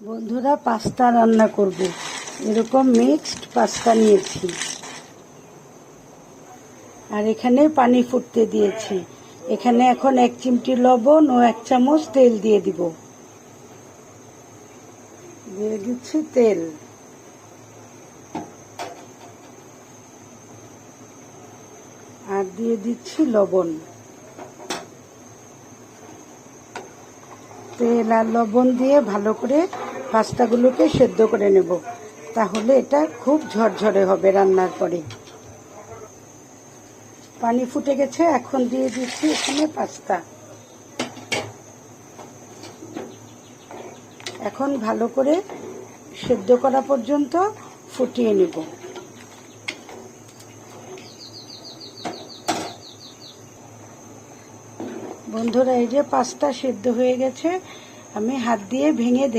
বন্ধুরা, পাস্তা রান্না করব। এরকম মিক্সড পাস্তা নিয়েছি, আর এখানে পানি ফুটতে দিয়েছি। এখানে এখন 1 চিমটি লবণ ও 1 চামচ তেল দিয়ে দিব। দিয়ে দিচ্ছি তেল, আর দিয়ে দিচ্ছি লবণ। তেল আর লবণ দিয়ে ভালো করে পাস্তাগুলোকে সেদ্ধ করে নেব, তাহলে এটা খুব ঝরঝরে হবে রান্নার পরে। পানি ফুটে গেছে, এখন দিয়ে দিচ্ছি এখানে পাস্তা। এখন ভালো করে সেদ্ধ করা পর্যন্ত ফুটিয়ে নেব। বন্ধুরা, এই যে পাস্তা সেদ্ধ হয়ে গেছে, আমি হাত দিয়ে ভেঙে দেখি।